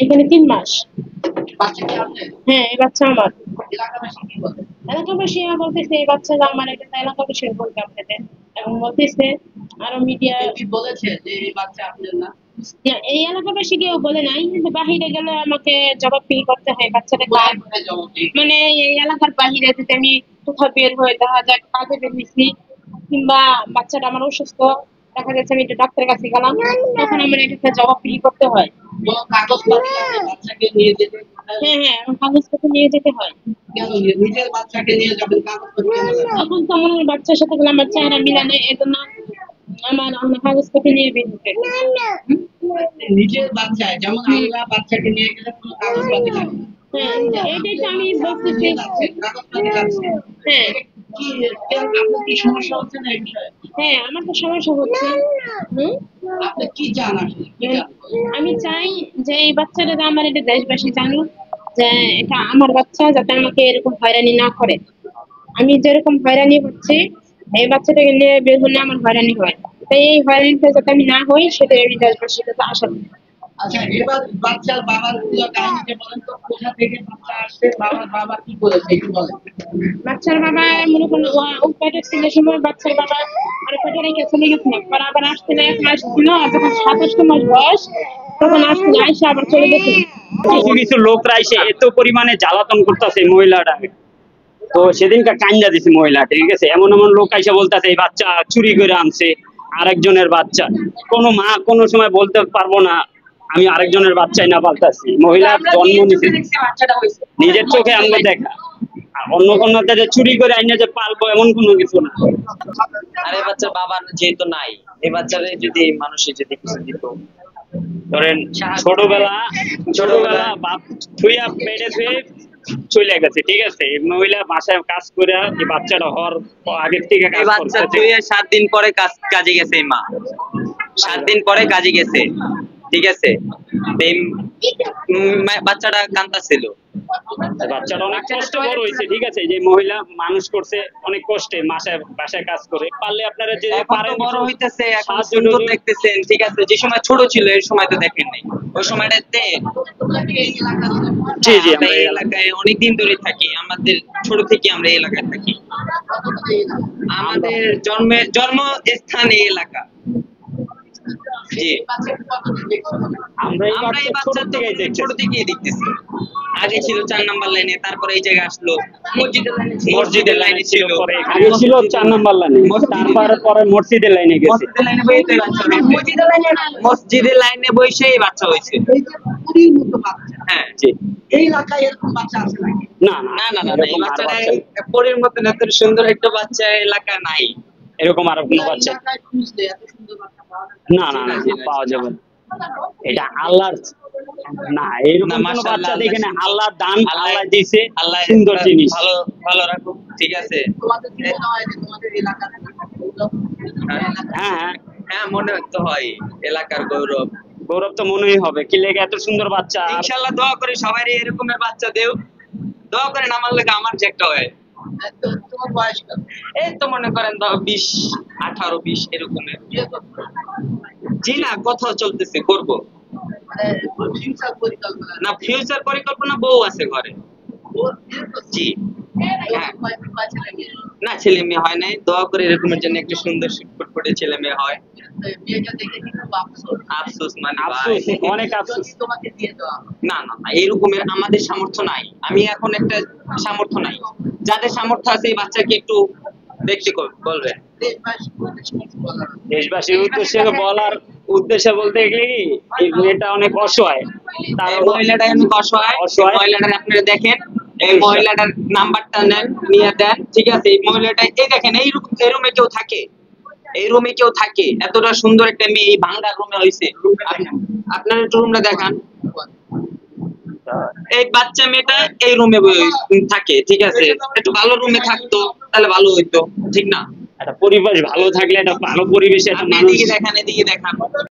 এখানে ৩ মাস। বাচ্চা কি আপনার? হ্যাঁ, এই বাচ্চা আমার। এলাকাবাসী কি বলে? এলাকাবাসী বলতেছে এই বাচ্চাটা আমার, এটা তো এলাকাবাসীর বলতে আপনাদের, এবং বলতেছে আরো মিডিয়া। কেউ কি বলেছে যে এই বাচ্চা আপনার না? এই এলাকাবাসী কেউ বলে নাই, কিন্তু বাহিরে গেলে আমাকে জবাবদিহি করতে হয় বাচ্চাটা কার। কোথায় কোথায় জবাব দিই? মানে এই এলাকার বাহিরে যদি আমি কোথাও বের হয়ে দেখা যায় কাজে বের হয়েছি, কিংবা বাচ্চাটা আমার অসুস্থ, দেখা যাচ্ছে আমি একটু ডাক্তারের কাছে গেলাম, তখন আমার এটা জবাবদিহি করতে হয়। কোনো কাগজপাতি আছে বাচ্চাকে নিয়ে যেতে? হ্যাঁ হ্যাঁ, আমার কাগজপত্র নিয়ে যেতে হয়। কেন নিজের বাচ্চাকে নিয়ে যাবেন, কাগজপত্র কেন লাগবে? এখন তো মনে হয় বাচ্চার সাথে গেলে আমার চেহারা মিলানে, এজন্য আমার কাগজপত্র নিয়ে বের হতে হয়। নিজের বাচ্চা যেমন আমরা বাচ্চাকে নিয়ে গেলে কোনো কাগজপাতি লাগে না। হ্যাঁ, এটাই তো আমি আপনি বলতেছি। নিয়ে যাচ্ছেন, কাগজপাতি লাগছে। হ্যাঁ কি আপনার কি সমস্যা হচ্ছে না এই বিষয়ে? হ্যাঁ, আমার তো সমস্যা হচ্ছে। হুম? আপনি কি চান আসলে, কি চান? আমি চাই যে এই বাচ্চাটা যে আমার, এটা দেশবাসী জানুক যে এটা আমার বাচ্চা, যাতে আমাকে এরকম হয়রানি না করে। আমি যেরকম হয়রানি হচ্ছে, এই বাচ্চাটাকে নিয়ে বের হলে আমার হয়রানি হয়, তাই এই হয়রানিটা যাতে আমি না হই, সেটাই আমি দেশবাসীর কাছে আশা করি। আচ্ছা, এবার বাচ্চার বাবার পুরো কাহিনীটা বলেন তো, কোথা থেকে বাচ্চা আসছে, বাবার বাবা কি করেছে একটু বলেন। বাচ্চার বাবা মনে করুন ও পেটে ছিল সময় বাচ্চার বাবা আর পেটে রেখে চলে গেছিল, পর আবার আসতে 1 মাস ছিল, আর যখন 27 মাস বয়স তখন আসতে আইসা আবার চলে গেছিল। কিছু কিছু লোকরা এসে এত পরিমাণে জ্বালাতন করতেছে মহিলাটাকে, তো সেদিনকে কান্দা দিছে মহিলা, ঠিক আছে। এমন এমন লোক এসে বলতেছে এই বাচ্চা চুরি করে আনছে, আরেকজনের বাচ্চা। কোনো মা কোনো সময় বলতে পারবো না আমি আরেকজনের বাচ্চাই না পাল্টাছি, মহিলার জন্ম নিছে নিজের চোখে আমাকে দেখা। আর অন্য কোনো যে চুরি করে আইনা যে পালবো এমন কোনো কিছু না। আর এই বাচ্চার বাবা যেহেতু নাই, এই বাচ্চারে যদি মানুষে যদি কিছু দিত, ধরেন ছোটবেলা ছোটবেলা বাপ থুইয়া পেটে থুয়ে চলে গেছে, ঠিক আছে। এই মহিলা বাসায় কাজ করে এই বাচ্চাটা হওয়ার আগের থেকে এই কাজ বাচ্চা করতেছে। 7 দিন পরে কাজে গেছে, এই মা 7 দিন পরে কাজে গেছে, ঠিক আছে। এই বাচ্চাটা কাঁদতেছিল, বাচ্চাটা অনেক কষ্ট বড় হয়েছে, ঠিক আছে। যে মহিলা মানুষ করছে অনেক কষ্টে, বাসায় কাজ করে, পারলে আপনারা যে এখন তো বড় হইতেছে, এখন সুন্দর দেখতেছেন, ঠিক আছে। যে সময় ছোট ছিল এই সময় তো দেখেন নাই, ওই সময়টাতে জি জি, আমরা এই এলাকায় অনেকদিন ধরে থাকি, আমাদের ছোট থেকে আমরা এই এলাকায় থাকি, আমাদের জন্মস্থান এই এলাকা। জি, আমরা এই আমরা এই বাচ্চা ছোট থেকেই দেখতেছি। আগে ছিল 4 নাম্বার লাইনে, তারপরে এই জায়গায় আসলো, মসজিদের লাইনে ছিল, আগে ছিল 4 নাম্বার লাইনে, তারপরে পরে মসজিদের লাইনে গেছে। মসজিদের লাইনে বসে এই বাচ্চা হয়েছে। হ্যাঁ জি, এই এলাকায় এরকম বাচ্চা আছে নাকি? না না না না, এই বাচ্চাটা পরীর মতন এত সুন্দর একটা বাচ্চা এলাকা নাই, এরকম আর কোনো বাচ্চা এলাকায় খুঁজলে এত সুন্দর বাচ্চা পাওয়া যাবে না না না, পাওয়া যাবে না। এটা আল্লাহর না, এরকম না, কোনো মাশাআল্লাহ, বাচ্চা দেখে না, আল্লাহর দান, আল্লাহ আল্লাহ দিয়েছে, আল্লাহ সুন্দর জিনিস। ভালো ভালো রাখুক, ঠিক আছে। তোমাদের কি মনে হয় যে তোমাদের এলাকাতে হ্যাঁ হ্যাঁ, হ্যাঁ, মনে তো হয় এলাকার গৌরব। গৌরব তো মনেই হবে, কি লেগে এত সুন্দর বাচ্চা। ইনশাআল্লাহ দোয়া করি সবাই এরকমের বাচ্চা দেও, দোয়া করেন আমার লেগে আমার যে একটা হয়। তোমার বয়স কত? এই তো মনে করেন 20 18 20 এরকমের। বিয়ে করছো? জি না, কথা চলতেছে, করব মানে ফিউচার পরিকল্পনা না, ফিউচার পরিকল্পনা, বউ আছে ঘরে। জি হ্যাঁ, কয় ছেলে মেয়ে? না ছেলে মেয়ে হয় নাই, দোয়া করে এরকমের জন্য একটা সুন্দর ফুটফুটে ছেলে মেয়ে হয়। বিয়েটা দেখে কিন্তু আফসোস। আফসোস মানে আফসোস, ভাই, অনেক আফসোস। যদি তোমাকে দিয়ে দেওয়া হয়। না না না, এরকমের আমাদের সামর্থ্য নাই। আমি এখন একটা সামর্থ্য নাই, যাদের সামর্থ্য আছে এই বাচ্চাকে একটু দেখতে বলবেন। দেশবাসীর উদ্দেশ্যে বলতে গেলে কি, এই মেয়েটা অনেক অসহায়, তার এই মহিলাটা অনেক অসহায়, অসহায়। মহিলাটার আপনারা দেখেন, এই মহিলাটার নাম্বারটা নেন, নিয়ে দেন, ঠিক আছে। এই মহিলাটা এই দেখেন, এই রুমে কেউ থাকে, এই রুমে কেউ থাকে, এতটা সুন্দর একটা মেয়ে এই ভাঙ্গার রুমে হয়েছে। আপনার একটু রুমটা দেখান, এই বাচ্চা মেয়েটা এই রুমে থাকে, ঠিক আছে। একটু ভালো রুমে থাকতো তাহলে ভালো হইতো, ঠিক না? একটা পরিবেশ ভালো থাকলে, একটা ভালো পরিবেশে একটা আপনি মানুষ। এদিকে দেখান, এদিকে দেখান।